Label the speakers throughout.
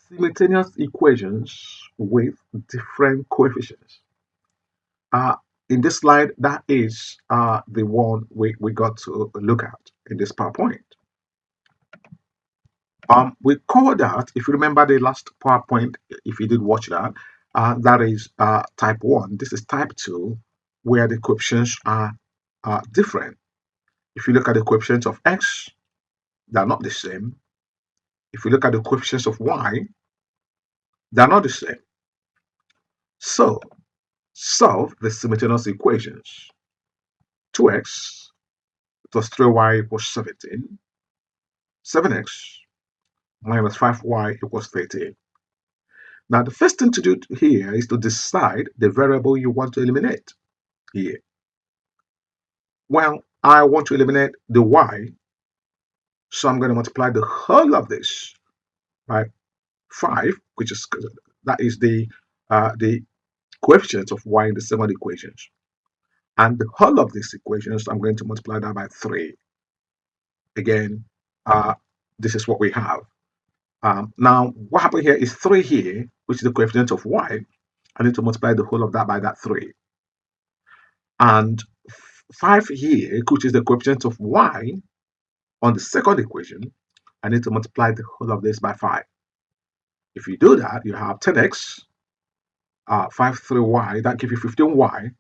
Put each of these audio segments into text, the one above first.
Speaker 1: simultaneous equations with different coefficients. Uh, in this slide, that is the one we got to look at in this PowerPoint. We covered that, if you remember the last PowerPoint, if you did watch that, that is type 1. This is type 2, where the coefficients are different. If you look at the coefficients of x, they're not the same. If you look at the coefficients of y, they're not the same. So, solve the simultaneous equations. 2x plus 3y equals 17. 7x minus 5y equals 13. Now, the first thing to do here is to decide the variable you want to eliminate here. Well, I want to eliminate the y, so I'm going to multiply the whole of this by 5, which is that is the coefficient of y in the second equations. And the whole of these equations, I'm going to multiply that by 3. Again, this is what we have. Now, what happened here is 3 here, which is the coefficient of y. I need to multiply the whole of that by that 3. And 5 here, which is the coefficient of y on the second equation, I need to multiply the whole of this by 5. If you do that, you have 10x, 5 3y, that gives you 15y,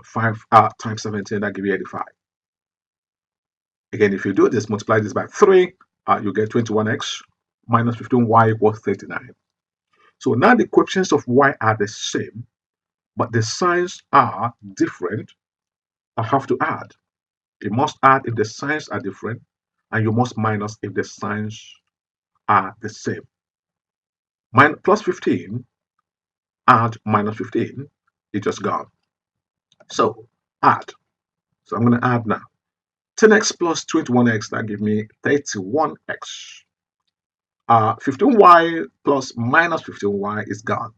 Speaker 1: 5 times 17, that gives you 85. Again, if you do this, multiply this by 3, you get 21x minus 15y equals 39. So now the coefficients of y are the same, but the signs are different. I have to add. You must add if the signs are different, and you must minus if the signs are the same. Plus 15, add minus 15, it's just gone. So add. So I'm going to add now. 10x plus 21x, that gives me 31x. 15y plus minus 15y is gone.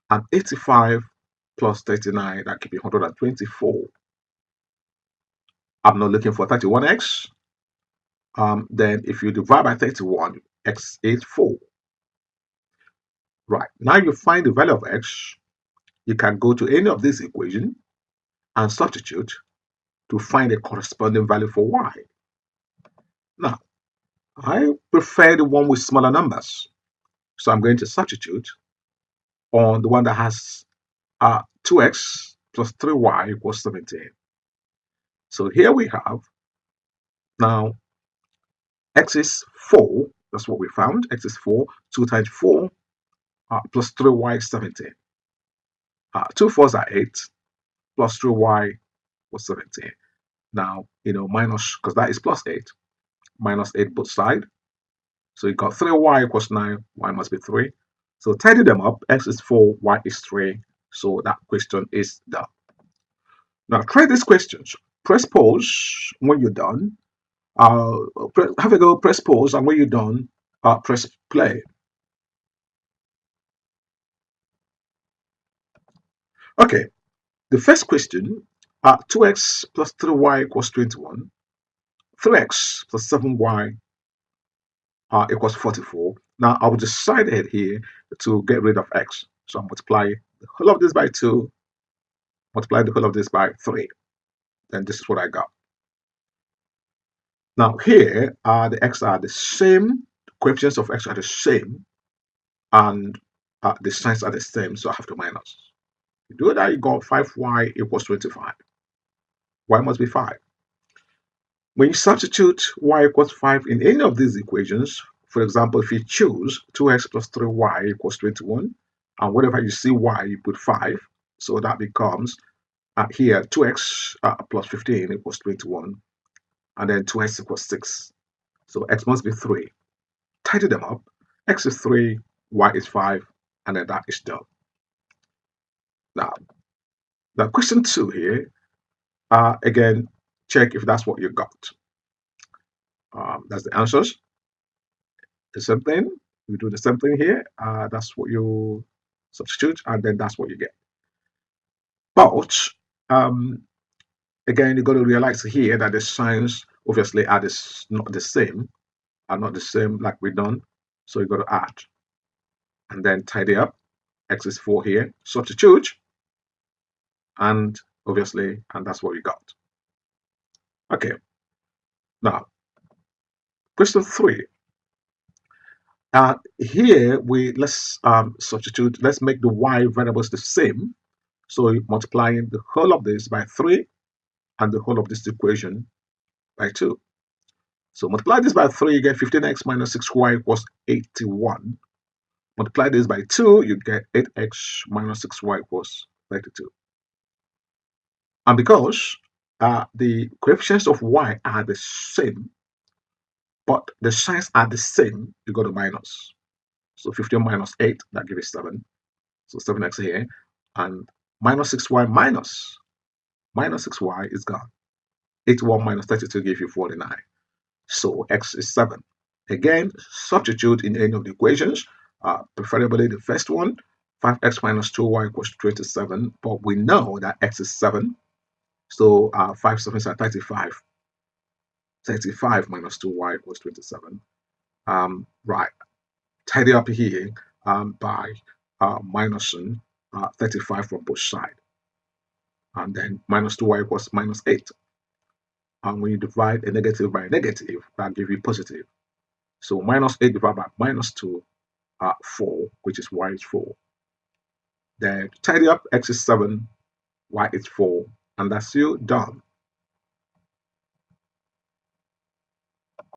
Speaker 1: And 85 plus 39, that gives me 124. I'm not looking for 31x. Then if you divide by 31, x is 4. Right, now you find the value of x, you can go to any of these equations and substitute to find a corresponding value for y. Now, I prefer the one with smaller numbers. So I'm going to substitute on the one that has 2x plus 3y equals 17. So here we have, now, x is 4. That's what we found. X is 4. 2 times 4 plus 3y is 17. 2 4s are 8 plus 3y was 17. Now, minus, because that is plus 8, minus 8 both sides. So you got 3y equals 9, y must be 3. So tidy them up, x is 4, y is 3. So that question is done. Now try these questions. Press pause when you're done. Have a go, press pause, and when you're done, press play. Okay, the first question, 2x plus 3y equals 21. 3x plus 7y equals 44. Now I will decide here to get rid of x. So I multiply the whole of this by 2, multiply the whole of this by 3. Then this is what I got. Now here the x are the same, the coefficients of x are the same, and the signs are the same, so I have to minus. You do that, you got 5y equals 25. Y must be 5. When you substitute y equals 5 in any of these equations, for example, if you choose 2x plus 3y equals 21, and whenever you see y, you put 5, so that becomes here 2x plus 15 equals 21, and then 2x equals 6. So x must be 3. Tidy them up. X is 3, y is 5, and then that is done. Now question 2 here, again, check if that's what you got. That's the answers. The same thing. You do the same thing here. That's what you substitute, and then that's what you get. But again, you got to realize here that the signs obviously are not the same, like we done. So you got to add and then tidy up. X is 4 here. Substitute, and obviously, and that's what we got. Okay, now question 3. Here let's substitute. Let's make the y variables the same. So multiplying the whole of this by 3 and the whole of this equation by 2. So multiply this by 3, you get 15x minus 6y equals 81. Multiply this by 2, you get 8x minus 6y equals 32. And because the coefficients of y are the same, but the signs are the same, you go to minus. So 15 minus 8, that gives you 7. So 7x here. And minus 6y minus 6y is gone. 81 minus 32 gives you 49. So x is 7. Again, substitute in any of the equations, preferably the first one. 5x minus 2y equals 27. But we know that x is 7. So 5 7s are 35. 35 minus 2y equals 27. Right. Tidy up here by minusing 35 from both sides. And then minus 2y equals minus 8. And when you divide a negative by a negative, that gives you positive. So minus 8 divided by minus 2, 4, which is y is 4. Then tidy up, x is 7, y is 4, and that's you done.